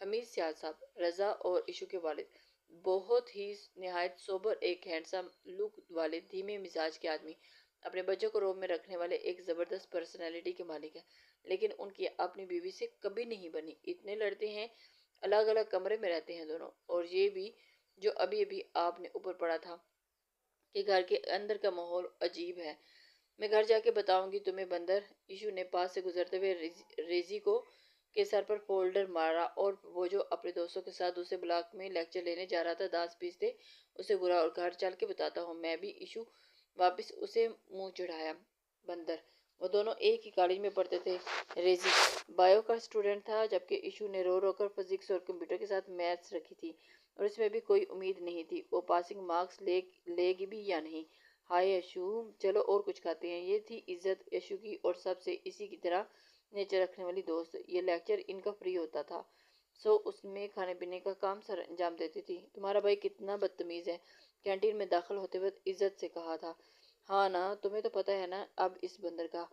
حمید سیال صاحب، رضا اور ایشو کے والد، بہت ہی نہایت سوبر، ایک ہینڈسم لک والے دھیمے مزاج کے آدمی، اپنے بچوں کو روب میں رکھنے والے ایک زبردست پرسنالٹی کے مالک ہیں، لیکن ان کی اپنی بیوی سے کبھی نہیں بنی۔ اتنے لڑتے ہیں، الگ الگ کمرے میں رہتے ہیں دونوں، اور یہ بھی جو ابھی ابھی آپ نے اوپر پڑا تھا کہ گھر کے اندر کا ماحول عجیب ہے۔ میں گھر جا کے بتاؤں گی تمہیں بندر۔ ایشو نے پاس سے گزرتے ہوئے ریزی کو کے سر پر فولڈر مارا، اور وہ جو اپنے دوستوں کے ساتھ دوسرے بلاک میں لیکچر لینے جا رہا تھا دانت پیستے اسے گرا، اور گھر چل کے بتاتا ہوں میں بھی۔ ایشو واپس اسے منہ چڑھایا۔ بندر، وہ دونوں ایک ہی کالج میں پڑھتے تھے۔ ریزی بائیو کا اسٹوڈنٹ تھا، جبکہ ایشو نے رو رو کر فزکس اور کمپیوٹر کے ساتھ میتھس رکھی تھی، اور اس میں بھی کوئی امید نہیں تھی وہ پاسنگ مارکس لے گی بھی یا نہیں۔ ہائے ایشو، چلو اور کچھ کھاتے ہیں۔ یہ تھی عزت ایشو کی، اور سب سے اسی کی طرح نیچر رکھنے والی دوست۔ یہ لیکچر ان کا فری ہوتا تھا، سو اس میں کھانے پینے کا کام سر انجام دیتی تھی۔ تمہارا بھائی کتنا بدتمیز ہے، کینٹین میں داخل ہوتے وقت عزت سے کہا تھا۔ ہاں نا، تمہیں تو پتہ ہے نا اب اس بندر کا۔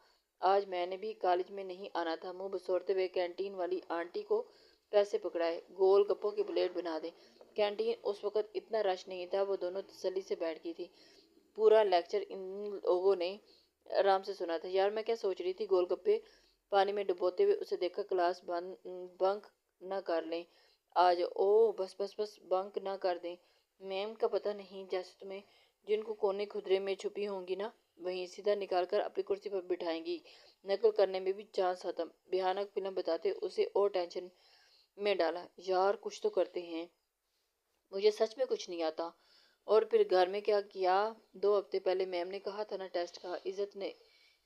آج میں نے بھی کالج میں نہیں آنا تھا۔ منہ بسوڑتے ہوئے کینٹین والی آنٹی کو پیسے پکڑائے، گول گپوں کی پلیٹ بنا دیں۔ کینٹین اس وقت اتنا رش نہیں تھا، وہ دونوں تسلی سے بیٹھ گئی تھی۔ پورا لیکچر ان لوگوں نے آرام سے سنا تھا۔ یار میں کیا سوچ رہی تھی، گول گپے پانی میں ڈبوتے ہوئے اسے دیکھا، کلاس بنک نہ کر لیں آج۔ او بس بس بس، بنک نہ کر دیں۔ میم کا پتہ نہیں، جیسے تمہیں جن کو کونے خدرے میں چھپی ہوں گی نا، وہیں سیدھا نکال کر اپنی کرسی پر بٹھائیں گی۔ نقل کرنے میں بھی چانس ختم۔ بھیانک فلم بتاتے اسے اور ٹینشن میں ڈالا۔ یار کچھ تو کرتے ہیں، مجھے سچ میں کچھ نہیں آتا۔ اور پھر گھر میں کیا کیا؟ 2 ہفتے پہلے میم نے کہا تھا نا ٹیسٹ کا۔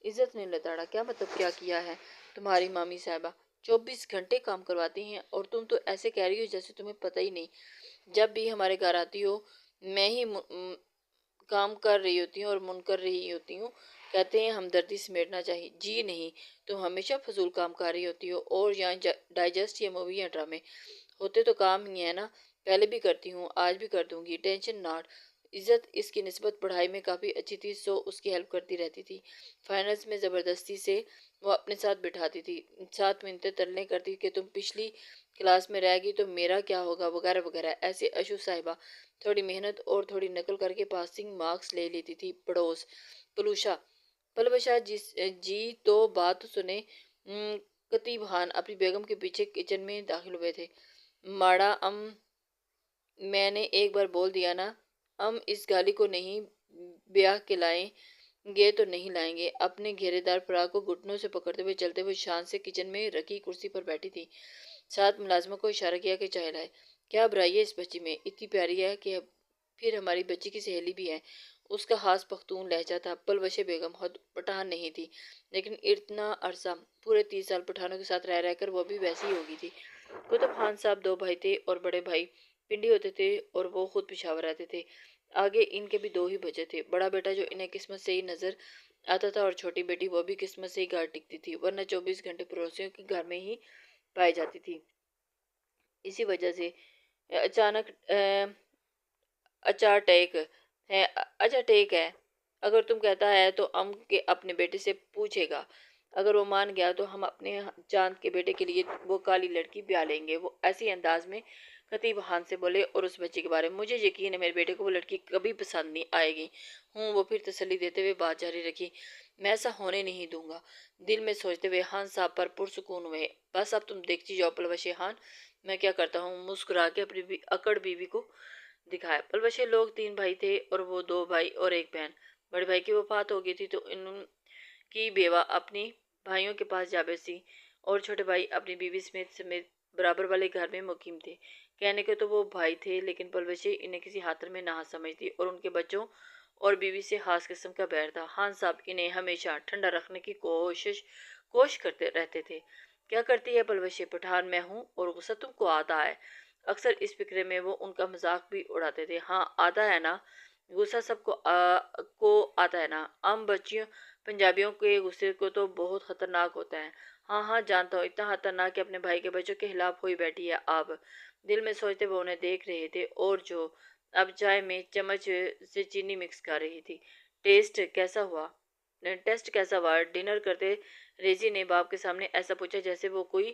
عزت نے لتاڑا۔ کیا مطلب کیا کیا ہے تمہاری مامی صاحبہ؟ 24 گھنٹے کام کرواتی ہیں، اور تم تو ایسے کہہ رہی ہو جیسے تمہیں پتہ ہی نہیں۔ جب بھی ہمارے گھر آتی ہو میں ہی کام کر رہی ہوتی ہوں اور من کر رہی ہوتی ہوں۔ کہتے ہیں ہمدردی سمیٹنا چاہیے۔ جی نہیں، تم ہمیشہ فضول کام کر رہی ہوتی ہو، اور یہاں ڈائجسٹ یا مووی یا ڈرامے ہوتے تو کام ہی ہے نا۔ پہلے بھی کرتی ہوں، آج بھی کر دوں گی، ٹینشن ناٹ۔ عزت اس کی نسبت پڑھائی میں کافی اچھی تھی، سو اس کی ہیلپ کرتی رہتی تھی۔ فائنلز میں زبردستی سے وہ اپنے ساتھ بٹھاتی تھی، 7 منٹیں تلنے کرتی کہ تم پچھلی کلاس میں رہ گئی تو میرا کیا ہوگا وغیرہ وغیرہ۔ ایسے ایشو صاحبہ تھوڑی محنت اور تھوڑی نقل کر کے پاسنگ مارکس لے لیتی تھی۔ پڑوس پلوشا جی تو بات سنے۔ قطب خان اپنی بیگم کے پیچھے کچن میں داخل ہوئے تھے۔ ماڑا میں نے ایک بار بول دیا نا، اس گالی کو نہیں بیاہ کے لائیں گے تو نہیں لائیں گے۔ اپنے گھیرے دار فراق کو گھٹنوں سے پکڑتے ہوئے چلتے ہوئے شان سے کچن میں رکھی کرسی پر بیٹھی تھی۔ ساتھ ملازموں کو اشارہ کیا کہ چائے لائے۔ کیا برائی ہے اس بچی میں، اتنی پیاری ہے کہ پھر ہماری بچی کی سہیلی بھی ہے۔ اس کا خاص پختون لہجہ تھا۔ پلوش بیگم خود پٹھان نہیں تھی، لیکن اتنا عرصہ، پورے 30 سال پٹھانوں کے ساتھ رہ کر وہ بھی ویسی ہی ہوگی تھی۔ قطب خان صاحب 2 بھائی تھے، اور بڑے بھائی پنڈی ہوتے تھے اور وہ خود پشاور رہتے تھے۔ آگے ان کے بھی 2 ہی بچے تھے، بڑا بیٹا جو انہیں قسمت سے ہی نظر آتا تھا، اور چھوٹی بیٹی وہ بھی قسمت سے ہی گھر ٹکتی تھی، ورنہ 24 گھنٹے پڑوسیوں کے گھر میں ہی پائی جاتی تھی۔ اسی وجہ سے اچانک اچھا ٹیک ہے، اگر تم کہتا ہے تو کے اپنے بیٹے سے پوچھے گا، اگر وہ مان گیا تو ہم اپنے چاند کے بیٹے کے لیے وہ کالی لڑکی بیاہ لیں گے۔ وہ ایسی انداز میں خطیب خان سے بولے، اور اس بچے کے بارے میں مجھے یقین ہے میرے بیٹے کو وہ لڑکی کبھی پسند نہیں آئے گی۔ وہ پھر تسلی دیتے ہوئے بات جاری رکھی، میں ایسا ہونے نہیں دوں گا۔ دل میں سوچتے ہوئے خان صاحب پر پرسکون ہوئے۔ بس اب تم دیکھتی جاؤ پلوش خان، میں کیا کرتا ہوں۔ مسکرا کے اپنی اکڑ بیوی کو دکھایا۔ پلوشے لوگ 3 بھائی تھے، اور وہ 2 بھائی اور 1 بہن۔ بڑے بھائی کی وفات ہو گئی تھی تو ان کی بیوہ اپنی بھائیوں کے پاس جا بیسی، اور چھوٹے بھائی اپنی بیوی سمیت برابر والے گھر میں مقیم تھے۔ کہنے کے تو وہ بھائی تھے، لیکن پلوشے انہیں کسی خاطر میں نہ سمجھتی، اور ان کے بچوں اور بیوی سے خاص قسم کا بیر تھا۔ خان صاحب انہیں ہمیشہ ٹھنڈا رکھنے کی کوشش کرتے رہتے تھے۔ کیا کرتی ہے پلوشے، پٹھان میں ہوں اور غصہ تم کو آتا ہے۔ اکثر اس فکرے میں وہ ان کا مذاق بھی اڑاتے تھے۔ ہاں آتا ہے نا، غصہ سب کو آتا ہے نا۔ بچیوں پنجابیوں کے غصے کو تو بہت خطرناک ہوتا ہے۔ ہاں جانتا ہوں، اتنا خطرناک کہ اپنے بھائی کے بچوں کے خلاف ہوئی بیٹھی ہے آپ۔ دل میں سوچتے وہ انہیں دیکھ رہے تھے، اور جو اب چائے میں چمچ سے چینی مکس کر رہی تھی۔ ٹیسٹ کیسا ہوا؟ ڈنر کرتے ریزی نے باپ کے سامنے ایسا پوچھا جیسے وہ کوئی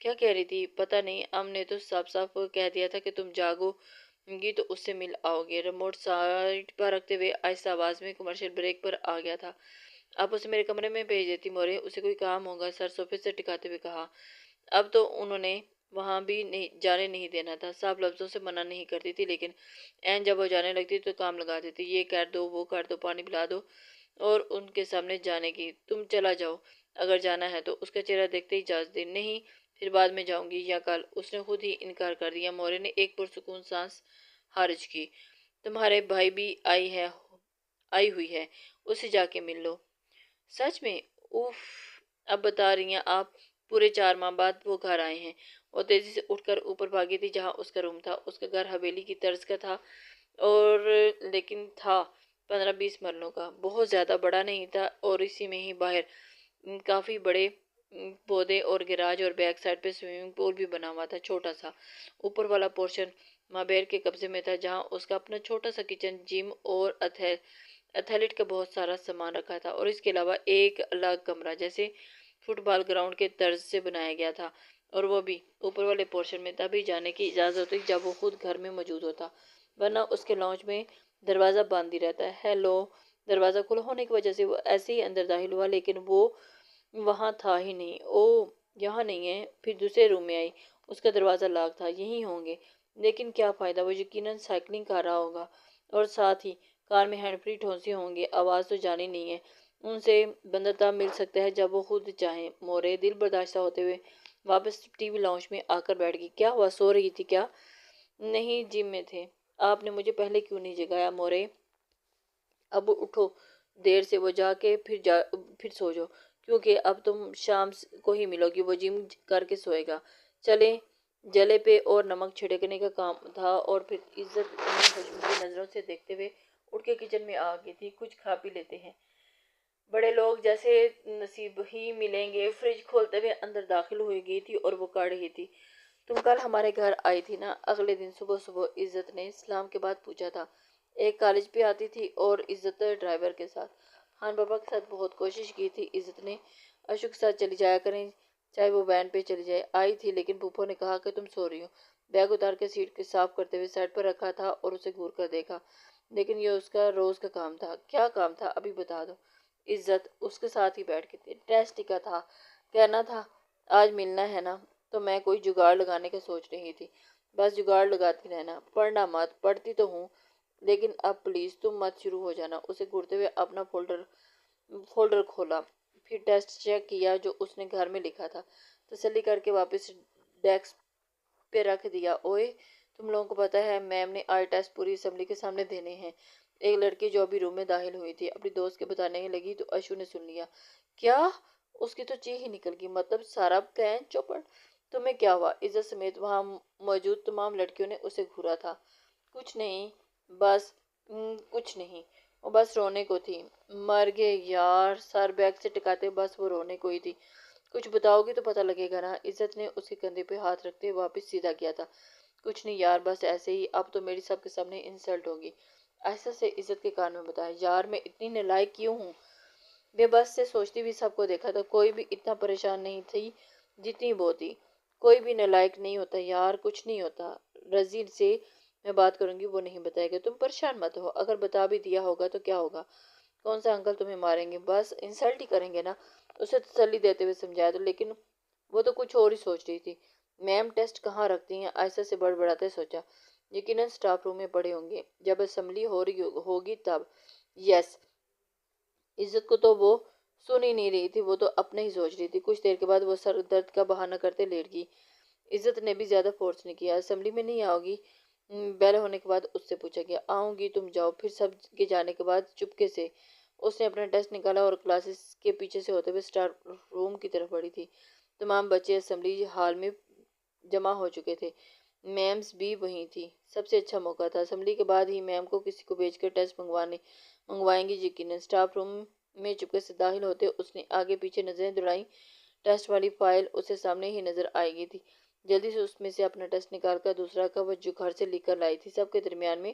کیا کہہ رہی تھی؟ پتہ نہیں، ام نے تو صاف صاف کہہ دیا تھا کہ تم جاگو گی تو اس سے مل آؤ گے۔ ریموٹ سائٹ پر رکھتے ہوئے آہستہ آواز میں کمرشل بریک پر آ گیا تھا۔ آپ اسے میرے کمرے میں بھیج دیتی مورے، اسے کوئی کام ہوگا، سر صوفے سے ٹکاتے ہوئے کہا۔ اب تو انہوں نے وہاں بھی جانے نہیں دینا تھا، صاف لفظوں سے منع نہیں کرتی تھی، لیکن عین جب وہ جانے لگتی تو کام لگا دیتی، یہ کر دو، وہ کر دو، پانی پلا دو، اور ان کے سامنے جانے کی۔ تم چلا جاؤ، اگر جانا ہے تو۔ اس کا چہرہ دیکھتے ہی اجازت دی۔ نہیں، پھر بعد میں جاؤں گی، یا کل۔ اس نے خود ہی انکار کر دیا۔ مورے نے ایک پرسکون سانس خارج کی۔ تمہارے بھائی بھی آئی ہوئی ہے، اسے جا کے مل لو۔ سچ میں؟ اوف، اب بتا رہی ہیں آپ؟ پورے 4 ماہ بعد وہ گھر آئے ہیں۔ وہ تیزی سے اٹھ کر اوپر بھاگی تھی جہاں اس کا روم تھا۔ اس کا گھر حویلی کی طرز کا تھا، اور لیکن تھا 15-20 مرلوں کا، بہت زیادہ بڑا نہیں تھا، اور اسی میں ہی باہر کافی بڑے پودے اور گراج اور بیک سائڈ پہ سوئمنگ پول بھی بنا ہوا تھا، چھوٹا سا۔ اوپر والا پورشن مابیر کے قبضے میں تھا، جہاں اس کا اپنا چھوٹا سا کچن، جم اور ایتھلیٹ کا بہت سارا سامان رکھا تھا، اور اس کے علاوہ ایک الگ کمرہ جیسے فٹ بال گراؤنڈ کے طرز سے بنایا گیا تھا، اور وہ بھی اوپر والے پورشن میں تبھی جانے کی اجازت ہوتی جب وہ خود گھر میں موجود ہوتا، ورنہ اس کے لاؤنج میں دروازہ بند ہی رہتا۔ ہیلو! دروازہ کھلا ہونے کی وجہ سے وہ ایسے ہی اندر داخل ہوا، لیکن وہ وہاں تھا ہی نہیں۔ او، یہاں نہیں ہے۔ پھر دوسرے روم میں آئی، اس کا دروازہ لاک تھا۔ یہیں ہوں گے، لیکن کیا فائدہ، وہ یقیناً سائیکلنگ کر رہا ہوگا، اور ساتھ ہی کار میں ہینڈ فری ٹھونسے ہوں گے۔ آواز تو جانی نہیں ہے، ان سے بندہ تب مل سکتا ہے جب وہ خود چاہیں۔ مورے دل برداشتہ ہوتے ہوئے واپس ٹی وی لاؤنج میں آ کر بیٹھ گئی۔ کیا ہوا، سو رہی تھی کیا؟ نہیں، جم میں تھے۔ آپ نے مجھے پہلے کیوں نہیں جگایا؟ مورے، اب اٹھو، دیر سے وہ جا کے پھر سو جاؤ، کیونکہ اب تم شام کو ہی ملو گی، وہ جم کر کے سوئے گا۔ چلے جلے پہ اور نمک چھڑکنے کا کام تھا۔ اور پھر عزت انہیں حشمتی نظروں سے دیکھتے ہوئے اٹھ کے کچن میں آ گئی تھی۔ کچھ کھا پی لیتے ہیں، بڑے لوگ جیسے نصیب ہی ملیں گے۔ فریج کھولتے ہوئے اندر داخل ہوئی گئی تھی اور وہ کر رہی تھی۔ تم کل ہمارے گھر آئی تھی نا؟ اگلے دن صبح صبح عزت نے سلام کے بعد پوچھا تھا۔ ایک کالج پہ آتی تھی اور عزت ڈرائیور کے ساتھ۔ خان بابا کے ساتھ بہت کوشش کی تھی عزت نے، اشو کے ساتھ چلی جایا کریں، چاہے وہ وین پہ چلی جائے۔ آئی تھی، لیکن پھوپھو نے کہا کہ تم سو رہی ہو۔ بیگ اتار کے سیٹ کے صاف کرتے ہوئے سائڈ پر رکھا تھا اور اسے گھور کر دیکھا، لیکن یہ اس کا روز کا کام تھا۔ کیا کام تھا، ابھی بتا دو۔ عزت اس کے ساتھ ہی بیٹھ کے تھی۔ ٹیسٹ ٹکا تھا، کہنا تھا آج ملنا ہے نا، تو میں کوئی جگاڑ لگانے کا سوچ رہی تھی۔ بس جگاڑ لگاتی رہنا، پڑھنا مت۔ پڑھتی تو ہوں، لیکن اب پلیز تم مت شروع ہو جانا۔ اسے گھورتے ہوئے اپنا فولڈر کھولا، پھر ٹیسٹ چیک کیا جو اس نے گھر میں لکھا تھا، تسلی کر کے واپس ڈیسک پہ رکھ دیا۔ اوئے، تم لوگوں کو پتہ ہے میم نے آج ٹیسٹ پوری اسمبلی کے سامنے دینے ہیں۔ ایک لڑکی جو ابھی روم میں داخل ہوئی تھی اپنی دوست کے بتانے لگی تو اشو نے سن لیا۔ کیا؟ اس کی تو چیخ ہی نکل گئی، مطلب سارا پلان چوپڑ؟ تمہیں کیا ہوا؟ عزت سمیت وہاں موجود تمام لڑکیوں نے اسے گھورا تھا۔ کچھ نہیں، بس کچھ نہیں، وہ بس رونے کو تھی۔ مر گئے یار، سر بیگ سے ٹکاتے، بس وہ رونے کو ہی تھی۔ کچھ بتاؤ گی تو پتہ لگے گا نا۔ عزت نے اس کے کندھے پہ ہاتھ رکھتے واپس سیدھا کیا تھا۔ کچھ نہیں یار، بس ایسے ہی، اب تو میری سب کے سامنے انسلٹ ہوگی۔ ایسا سے عزت کے کان میں بتایا۔ یار میں اتنی نالائق کیوں ہوں؟ بے بس سے سوچتی بھی سب کو دیکھا تھا، کوئی بھی اتنا پریشان نہیں تھی جتنی وہ تھی۔ کوئی بھی نالائق نہیں ہوتا یار، کچھ نہیں ہوتا۔ رضی سے میں بات کروں گی، وہ نہیں بتائے گا۔ تم پریشان مت ہو، اگر بتا بھی دیا ہوگا تو کیا ہوگا؟ کون سا انکل تمہیں ماریں گے؟ بس انسلٹ ہی کریں گے نا۔ اسے تسلی دیتے ہوئے سمجھایا تو، لیکن وہ تو کچھ اور ہی سوچ رہی تھی۔ میم ٹیسٹ کہاں رکھتی ہیں؟ ایسا سے بڑبڑاتے سوچا، یقیناً سٹاف روم میں پڑے ہوں گے، جب اسمبلی ہو رہی ہوگی تب۔ یس، عزت کو تو وہ سن ہی نہیں رہی تھی، وہ تو اپنا ہی سوچ رہی تھی۔ کچھ دیر کے بعد وہ سر درد کا بہانہ کرتے لیٹ گئی۔ عزت نے بھی زیادہ فورس نہیں کیا۔ اسمبلی میں نہیں آؤ گی؟ بیل ہونے کے بعد اس سے پوچھا گیا۔ آؤں گی، تم جاؤ۔ پھر سب کے جانے کے بعد چپکے سے اس نے اپنا ٹیسٹ نکالا اور کلاسز کے پیچھے سے ہوتے ہوئے سٹاف روم کی طرف بڑھی تھی۔ تمام بچے اسمبلی ہال میں جمع ہو چکے تھے، میمز بھی وہیں تھی۔ سب سے اچھا موقع تھا، اسمبلی کے بعد ہی میم کو کسی کو بھیج کر ٹیسٹ منگوائیں گی یقیناً۔ سٹاف روم میں چپکے سے داخل ہوتے اس نے آگے پیچھے نظریں دوڑائیں، ٹیسٹ والی فائل اسے سامنے ہی نظر آئے گی تھی۔ جلدی سے اس میں سے اپنا ٹیسٹ نکال کر دوسرا کاغذ جو گھر سے لکھ کر لائی تھی سب کے درمیان میں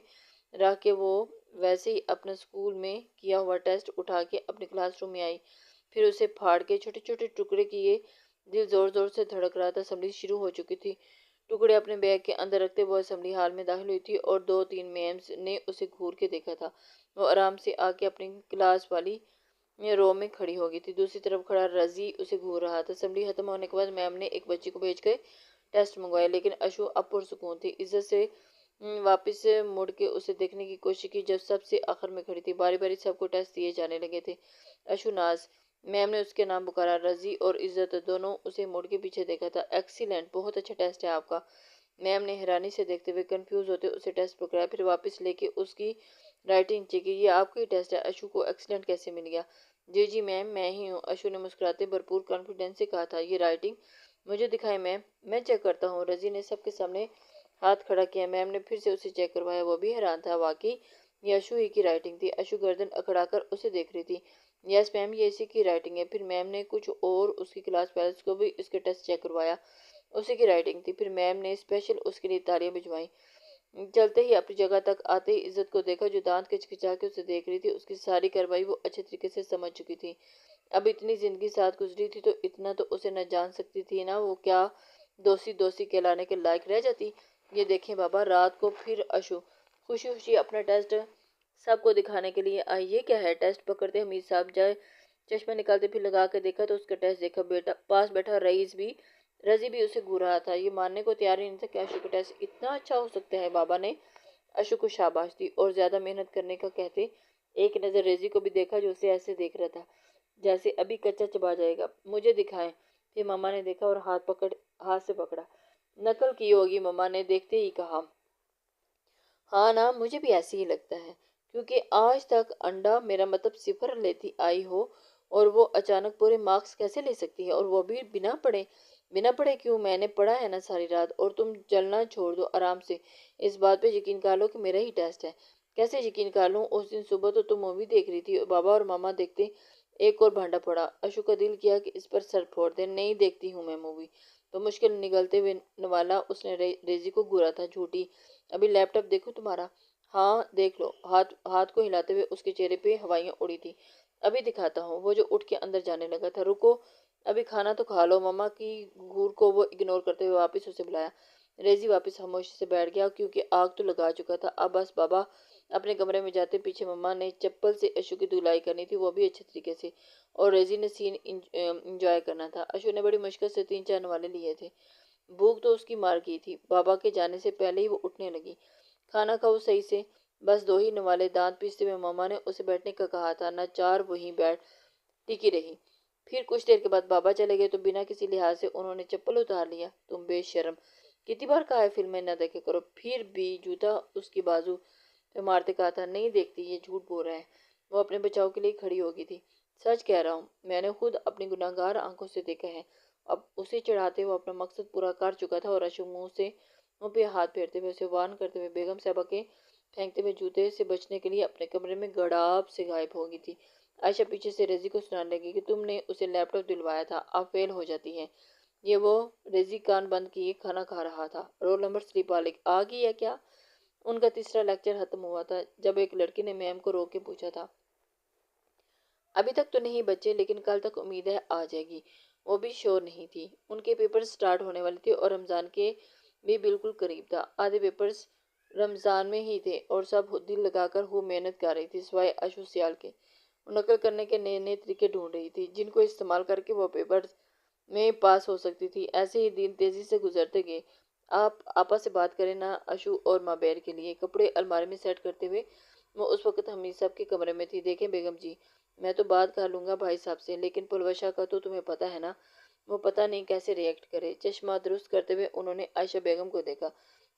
رکھ کے وہ ویسے ہی اپنا اسکول میں کیا ہوا ٹیسٹ اٹھا کے اپنے کلاس روم میں آئی۔ پھر اسے پھاڑ کے چھوٹے چھوٹے ٹکڑے کیے دل زور زور سے دھڑک رہا تھا۔ اسمبلی شروع ہو چکی تھی۔ ٹکڑے اپنے بیگ کے اندر رکھتے وہ اسمبلی ہال میں داخل ہوئی تھی اور 2-3 میمز نے اسے گھور کے دیکھا تھا۔ وہ آرام سے آ کے اپنی کلاس والی رو میں کھڑی ہو گئی تھی۔ دوسری طرف کھڑا رضی اسے گھور رہا تھا۔ اسمبلی ختم ہونے کے بعد میم نے ایک بچی کو بھیج کے ٹیسٹ منگوایا، لیکن اشو اب پرسکون تھی۔ عزت سے واپس مڑ کے اسے دیکھنے کی کوشش کی جب سب سے آخر میں کھڑی تھی۔ باری باری سب کو ٹیسٹ دیے جانے لگے تھے۔ اشو ناز، میم نے اس کے نام پکارا۔ رضی اور عزت دونوں اسے مڑ کے پیچھے دیکھا تھا۔ ایکسیلنٹ، بہت اچھا ٹیسٹ ہے آپ کا۔ میم نے حیرانی سے دیکھتے ہوئے کنفیوز ہوتے اسے ٹیسٹ پکڑایا، پھر واپس لے کے اس کی رائٹنگ چیک کی۔ یہ آپ کا ہی ٹیسٹ ہے؟ اشو کو ایکسیلنٹ کیسے مل گیا؟ جی جی میم، میں ہی ہوں، اشو نے مسکراتے بھرپور کانفیڈنس سے کہا تھا۔ یہ رائٹنگ مجھے دکھائیں میم، میں چیک کرتا ہوں۔ رضی نے سب کے سامنے ہاتھ کھڑا کیا۔ میم نے پھر سے اسے چیک کروایا۔ وہ بھی حیران تھا، واقعی یہ اشو ہی کی رائٹنگ تھی۔ اشو گردن اکڑا کر اسے دیکھ رہی تھی۔ یس میم، یہ اسی کی رائٹنگ ہے۔ پھر میم نے کچھ اور اس کی کلاس فیلوز کو بھی اس کے ٹیسٹ چیک کروایا، اسی کی رائٹنگ تھی۔ پھر میم نے اسپیشل اس کے لیے تالیاں بجوائیں۔ چلتے ہی اپنی جگہ تک آتے ہی عزت کو دیکھا جو دانت کچکچا کے اسے دیکھ رہی تھی۔ اس کی ساری کارروائی وہ اچھے طریقے سے سمجھ چکی تھی۔ اب اتنی زندگی ساتھ گزری تھی تو اتنا تو اسے نہ جان سکتی تھی نا، وہ کیا دوستی دوستی کہلانے کے لائق رہ جاتی؟ یہ دیکھیں بابا، رات کو پھر اشو خوشی خوشی اپنا ٹیسٹ سب کو دکھانے کے لیے آئی۔ یہ کیا ہے؟ ٹیسٹ پکڑتے حمید صاحب جائے چشمہ نکالتے پھر لگا کے دیکھا تو اس کا ٹیسٹ دیکھا۔ بیٹا پاس بیٹھا رضی بھی اسے گھور رہا تھا۔ یہ ماننے کو تیار ہی نہیں تھا کہ اشو کا ٹیسٹ اتنا اچھا ہو سکتا ہے۔ بابا نے اشو کو شاباش دی اور زیادہ محنت کرنے کا کہتے ایک نظر رضی کو بھی دیکھا جو اسے ایسے دیکھ رہا تھا جیسے ابھی کچا چبا جائے گا۔ مجھے دکھائیں۔ پھر ماما نے دیکھا اور ہاتھ سے پکڑا۔ نقل کی ہوگی، ماما نے دیکھتے ہی کہا۔ ہاں نا، مجھے بھی ایسے ہی لگتا ہے، کیونکہ آج تک انڈا میرا مطلب 0 لیتی آئی ہو اور وہ اچانک پورے مارکس کیسے لے سکتی ہے، اور وہ بھی بنا پڑھے؟ بنا پڑھے کیوں؟ میں نے پڑھا ہے نا ساری رات۔ اور تم جلنا چھوڑ دو آرام سے، اس بات پہ یقین کر لو کہ میرا ہی ٹیسٹ ہے۔ کیسے یقین کر لوں؟ اس دن صبح تو تم مووی دیکھ رہی تھی، بابا اور ماما دیکھتے ایک اور بھانڈا پڑا۔ اشو کا دل کیا کہ اس پر سر پھوڑ دے۔ نہیں دیکھتی ہوں میں مووی تو مشکل نگلتے ہوئے نوالا اس نے ریزی کو گھورا تھا۔ جھوٹی، ابھی لیپ ٹاپ دیکھو تمہارا؟ ہاں دیکھ لو۔ ہاتھ کو ہلاتے ہوئے اس کے چہرے پہ ہوائیاں اڑی تھی۔ ابھی دکھاتا ہوں۔ وہ جو اٹھ کے اندر جانے لگا تھا۔ رکو، ابھی کھانا تو کھا لو۔ ماما کی گھور کو وہ اگنور کرتے ہوئے واپس اسے بلایا۔ ریزی واپس خاموشی سے بیٹھ گیا کیونکہ آگ تو لگا چکا تھا۔ اب بس بابا اپنے کمرے میں جاتے پیچھے ماما نے چپل سے اشو کی دھلائی کرنی تھی، وہ بھی اچھے طریقے سے، اور ریزی نے سین انجوائے کرنا تھا۔ اشو نے بڑی مشکل سے 3-4 نوالے لیے تھے۔ بھوک تو اس کی مار گئی تھی۔ بابا کے جانے سے پہلے ہی وہ اٹھنے لگی۔ کھانا کھاؤ صحیح سے، بس 2 ہی نوالے۔ دانت پیستے ہوئے ماما نے اسے بیٹھنے کا کہا تھا۔ نہ چار وہیں بیٹھ ٹکی رہی۔ پھر کچھ دیر کے بعد بابا چلے گئے تو بنا کسی لحاظ سے انہوں نے چپل اتار لیا۔ تم بے شرم، کتنی بار کہا ہے فلمیں نہ دیکھے کرو؟ پھر بھی جوتا اس کی بازو پہ مارتے کہا تھا۔ نہیں دیکھتی، یہ جھوٹ بول رہا ہے۔ وہ اپنے بچاؤ کے لیے کھڑی ہو گئی تھی۔ سچ کہہ رہا ہوں، میں نے خود اپنی گناہگار آنکھوں سے دیکھا ہے۔ اب اسے چڑھاتے وہ اپنا مقصد پورا کر چکا تھا اور اشو منہ پہ ہاتھ پھیرتے ہوئے اسے وارن کرتے ہوئے بیگم صاحبہ کے پھینکتے ہوئے جوتے سے بچنے کے لیے اپنے کمرے میں گڑاب سے غائب ہو گئی تھی۔ عائشہ پیچھے سے رضی کو سنانے لگی کہ تم نے اسے لیپ ٹاپ دلوایا تھا، اب فیل ہو جاتی ہے یہ۔ وہ رضی کان بند کیے کھانا کھا رہا تھا۔ رول نمبر سلپ آ گئی ہے کیا؟ ان کا تیسرا لیکچر ختم ہوا تھا جب ایک لڑکی نے میم کو روک کے پوچھا تھا۔ ابھی تک تو نہیں بچے، لیکن کل تک امید ہے آ جائے گی۔ وہ بھی شور نہیں تھی۔ ان کے پیپرز سٹارٹ ہونے والے تھے اور رمضان کے بھی بالکل قریب تھا۔ آدھے پیپرز رمضان میں ہی تھے اور سب دل لگا کر خوب محنت کر رہی تھی سوائے اشو سیال کے۔ وہ نقل کرنے کے نئے نئے طریقے ڈھونڈ رہی تھی جن کو استعمال کر کے وہ پیپرز میں پاس ہو سکتی تھی۔ ایسے ہی دن تیزی سے گزرتے گئے۔ آپ آپا سے بات کریں نا اشو اور مابیر کے لیے۔ کپڑے الماری میں سیٹ کرتے ہوئے وہ اس وقت حمید صاحب کے کمرے میں تھی۔ دیکھیں بیگم جی، میں تو بات کر لوں گا بھائی صاحب سے، لیکن پلوشہ کا تو تمہیں پتہ ہے نا، وہ پتہ نہیں کیسے ریئیکٹ کرے۔ چشمہ درست کرتے ہوئے انہوں نے عائشہ بیگم کو دیکھا۔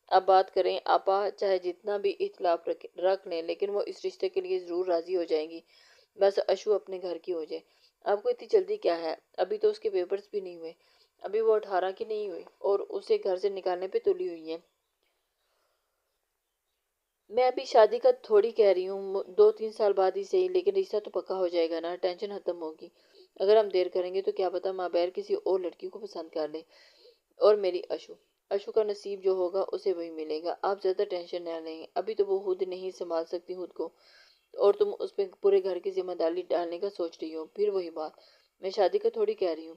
اب بات کریں آپا، چاہے جتنا بھی اختلاف رکھ لیں لیکن وہ اس رشتے کے لیے ضرور راضی ہو جائیں گی۔ بس اشو اپنے گھر کی ہو جائے۔ آپ کو اتنی جلدی کیا ہے؟ ابھی تو اس کے پیپرز بھی نہیں ہوئے، ابھی وہ 18 کی نہیں ہوئی اور اسے گھر سے نکالنے پہ تلی ہوئی ہیں۔ میں ابھی شادی کا تھوڑی کہہ رہی ہوں، 2-3 سال بعد ہی صحیح، لیکن رشتہ تو پکا ہو جائے گا نا، ٹینشن ختم ہوگی۔ اگر ہم دیر کریں گے تو کیا پتا مابیر کسی اور لڑکی کو پسند کر لے، اور میری اشو کا نصیب جو ہوگا اسے وہی ملے گا۔ آپ زیادہ ٹینشن نہ لیں، ابھی تو وہ خود نہیں سنبھال سکتی خود کو، اور تم اس پہ پورے گھر کی ذمہ داری ڈالنے کا سوچ رہی ہو۔ پھر وہی بات، میں شادی کا تھوڑی کہہ رہی ہوں،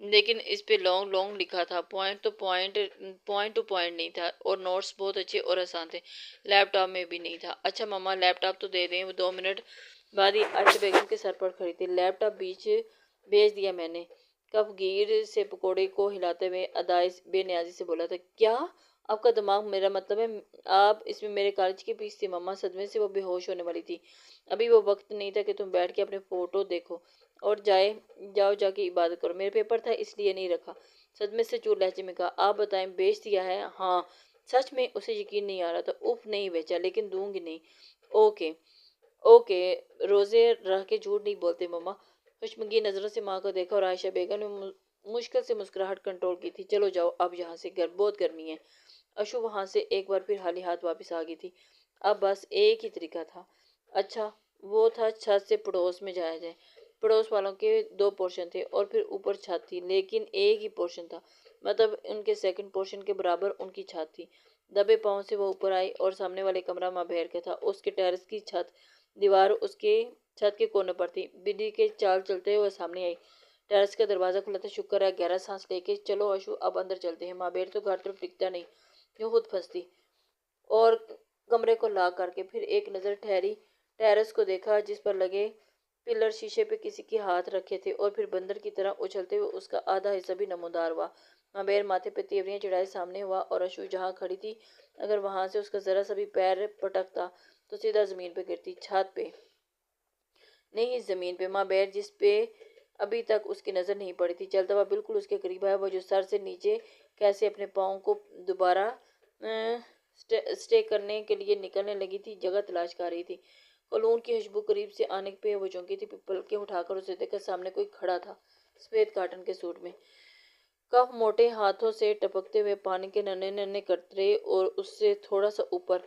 لیکن اس پہ لانگ لانگ لکھا تھا، پوائنٹ ٹو پوائنٹ نہیں تھا، اور نوٹس بہت اچھے اور آسان تھے۔ لیپ ٹاپ میں بھی نہیں تھا۔ اچھا ماما لیپ ٹاپ تو دے دیں۔ وہ 2 منٹ بعد ہی عائشہ بیگم کے سر پر کھڑی تھی۔ لیپ ٹاپ بھیج دیا میں نے، کپ گیر سے پکوڑے کو ہلاتے ہوئے ادائے بے نیازی سے بولا تھا۔ کیا؟ آپ کا دماغ، میرا مطلب ہے آپ اس میں میرے کالج کی فیس تھی ماما۔ صدمے سے وہ بے ہوش ہونے والی تھی۔ ابھی وہ وقت نہیں تھا کہ تم بیٹھ کے اپنے فوٹو دیکھو اور جاؤ جا کے عبادت کرو۔ میرے پیپر تھا اس لیے نہیں رکھا، صدمے سے چور لہجے میں کہا۔ آپ بتائیں بیچ دیا ہے؟ ہاں۔ سچ میں؟ اسے یقین نہیں آ رہا تھا۔ اف نہیں بیچا، لیکن دوں گی نہیں۔ اوکے اوکے، روزے رہ کے جھوٹ نہیں بولتے ماما۔ خوشمگی نظروں سے ماں کو دیکھا اور عائشہ بیگم نے مشکل سے مسکراہٹ کنٹرول کی تھی۔ چلو جاؤ اب یہاں سے، بہت گرمی ہے۔ اشو وہاں سے ایک بار پھر خالی ہاتھ واپس آ گئی تھی۔ اب بس ایک ہی طریقہ تھا۔ اچھا وہ تھا چھت سے پڑوس میں جایا جائے۔ پڑوس والوں کے 2 پورشن تھے اور پھر اوپر چھت تھی، لیکن ایک ہی پورشن تھا، مطلب ان کے سیکنڈ پورشن کے برابر ان کی چھت تھی۔ دبے پاؤں سے وہ اوپر آئی اور سامنے والے کمرہ ماں بہر کا تھا۔ اس کے ٹیرس کی دیوار اس کے چھت کے کونے پر تھی۔ بلی کے چال چلتے ہوئے سامنے آئی۔ ٹیرس کا دروازہ کھلا تھا۔ شکر ہے، گہرا سانس لے کے چلو اشو اب اندر چلتے ہیں۔ ماں بہر تو گھر طرف ٹکتا نہیں، یوں خود پھنستی۔ اور کمرے کو لاک کر کے پھر ایک نظر ٹھہری، ٹیرس کو دیکھا جس پر لگے پلر شیشے پہ کسی کے ہاتھ رکھے تھے، اور پھر بندر کی طرح اچھلتے ہوئے اس کا آدھا حصہ بھی نمودار ہوا۔ ماں بہر ماتھے پہ تیوریاں چڑھائے سامنے ہوا، اور اشو جہاں کھڑی تھی اگر وہاں سے اس کا ذرا سا بھی پیر پٹکتا تو سیدھا زمین پہ گرتی۔ چھت پہ نہیں، اس زمین پہ۔ ماں بہر جس پہ ابھی تک اس کی نظر نہیں پڑی تھی چلتا ہوا بالکل اس کے قریب آیا۔ وہ جو سر سے نیچے کیسے اپنے پاؤں کو دوبارہ سٹے کرنے کے لیے نکلنے لگی تھی، جگہ تلاش کر رہی تھی۔ کلون کی خوشبو قریب سے آنے پہ وہ چونکی تھی، پلکیں اٹھا کر اسے دیکھا، سامنے کوئی کھڑا تھا سفید کاٹن کے سوٹ میں۔ کف موٹے ہاتھوں سے ٹپکتے ہوئے پانی کے ننھے ننھے قطرے، اور اس سے تھوڑا سا اوپر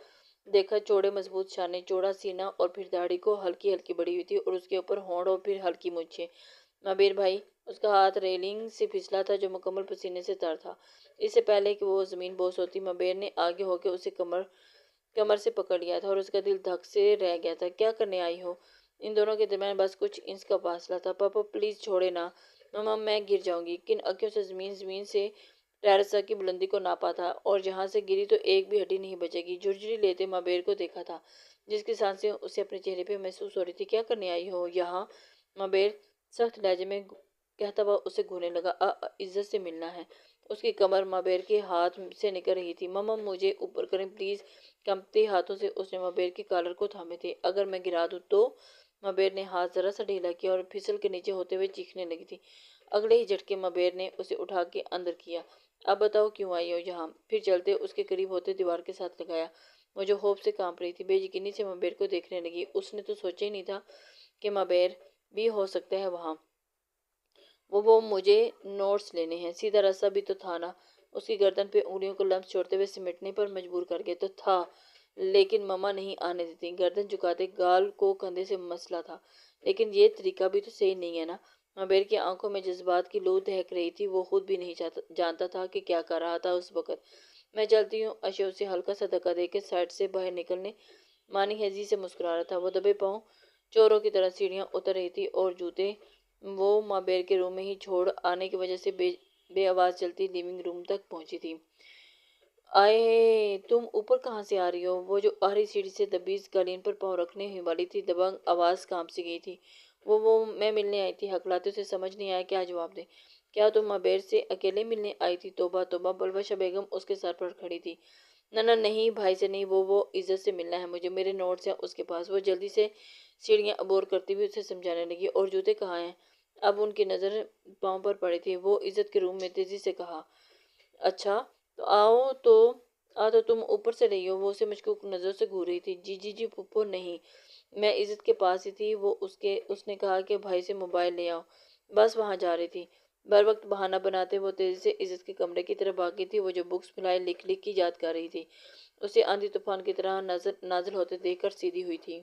دیکھا چوڑے مضبوط شانے، چوڑا سینہ، اور پھر داڑھی کو ہلکی ہلکی بڑھی ہوئی تھی، اور اس کے اوپر ہونٹ اور پھر ہلکی مونچھیں۔ ماں بہر بھائی، اس کا ہاتھ ریلنگ سے پھسلا تھا جو مکمل پسینے سے تر تھا۔ اس سے پہلے کہ وہ زمین بوس ہوتی، ماں بہر نے آگے ہو کے اسے کمر سے پکڑ لیا تھا، اور اس کا دل دھک سے رہ گیا تھا۔ کیا کرنے آئی ہو؟ ان دونوں کے درمیان بس کچھ انچ کا فاصلہ تھا۔ پاپا پلیز چھوڑے نا۔ ماما میں گر جاؤں گی۔ کن اکیوں سے زمین سے ٹیرس کی بلندی کو ناپا تھا، اور جہاں سے گری تو ایک بھی ہڈی نہیں بچے گی۔ جھرجھری لیتے ماں بہر کو دیکھا تھا، جس کی سانسیں اسے اپنے چہرے پہ محسوس ہو رہی تھی۔ کیا کرنے آئی ہو یہاں؟ ماں بہر سخت لہجے میں کہتا ہوا اسے گھورنے لگا۔ عزت سے ملنا ہے۔ اس کی کمر ماں بہر کے ہاتھ سے نکل رہی تھی۔ ماما مجھے اوپر کریں پلیز۔ کانپتے ہاتھوں سے اس نے ماں بہر کے کالر کو تھامے تھے۔ اگر میں گرا دوں تو؟ ماں بہر نے ہاتھ ذرا سا ڈھیلا کیا اور پھسل کے نیچے ہوتے ہوئے چیخنے لگی تھی۔ اگلے ہی جھٹکے ماں بہر نے اسے اٹھا کے اندر کیا۔ اب بتاؤ کیوں آئی ہو یہاں؟ پھر چلتے اس کے قریب ہوتے دیوار کے ساتھ لگایا۔ وہ جو خوف سے کانپ رہی تھی بے یقینی سے ماں بہر کو دیکھنے لگی۔ اس نے تو سوچا ہی نہیں تھا کہ ماں بہر بھی ہو سکتا ہے وہاں۔ وہ مجھے نوٹس لینے ہیں، سیدھا راستہ بھی تو تھا نا۔ اس کی گردن پہ انگلیوں کو لمس چھوڑتے ہوئے سمٹنے پر مجبور کر کے۔ تو تھا، لیکن ماما نہیں آنے دیتی، گردن جھکاتے گال کو کندھے سے مسلا تھا۔ لیکن یہ طریقہ بھی تو صحیح نہیں ہے نا۔ ماں بہر کی آنکھوں میں جذبات کی لو دہک رہی تھی۔ وہ خود بھی نہیں جانتا تھا کہ کیا کر رہا تھا اس وقت۔ میں چلتی ہوں۔ اشو اسے ہلکا سا دھکا دے کے سائڈ سے باہر نکلنے مانی ہیزی سے مسکرا رہا تھا۔ وہ دبے پاؤں چوروں کی طرح سیڑھیاں اتر رہی تھی، اور جوتے وہ ماں بہر کے روم میں ہی چھوڑ آنے کی وجہ سے بے آواز چلتی لیونگ روم تک پہنچی تھی۔ آئے تم اوپر کہاں سے آ رہی ہو؟ وہ جو آخری سیڑھی سے دبیز قالین پر پاؤں رکھنے ہی والی تھی، دبنگ آواز کانپ سی گئی تھی۔ وہ میں ملنے آئی تھی۔ ہکلاتے اسے سمجھ نہیں آیا کیا جواب دے۔ کیا تم ماں بہر سے اکیلے ملنے آئی تھی؟ توبہ توبہ، بلوشہ بیگم اس کے سر پر کھڑی تھی۔ نہ نہیں، بھائی سے نہیں، وہ عزت سے ملنا ہے مجھے، میرے نوٹس ہیں اس کے پاس۔ وہ جلدی سے سیڑھیاں عبور کرتی ہوئی اسے سمجھانے لگی۔ اور جوتے کہاں ہیں؟ اب ان کی نظر پاؤں پر پڑی تھی۔ وہ عزت کے روم میں تیزی سے کہا۔ اچھا تو آؤ تو تم اوپر سے رہی ہو؟ وہ اسے مشکوک نظروں سے گھور رہی تھی۔ جی پھپھو نہیں، میں عزت کے پاس ہی تھی۔ اس نے کہا کہ بھائی سے موبائل لے آؤ، بس وہاں جا رہی تھی۔ بر وقت بہانہ بناتے وہ تیزی سے عزت کے کمرے کی طرف بھاگی تھی۔ وہ جو بکس پھیلائے لکھ کے یاد کر رہی تھی، اسے آندھی طوفان کی طرح نازل ہوتے دیکھ کر سیدھی ہوئی تھی۔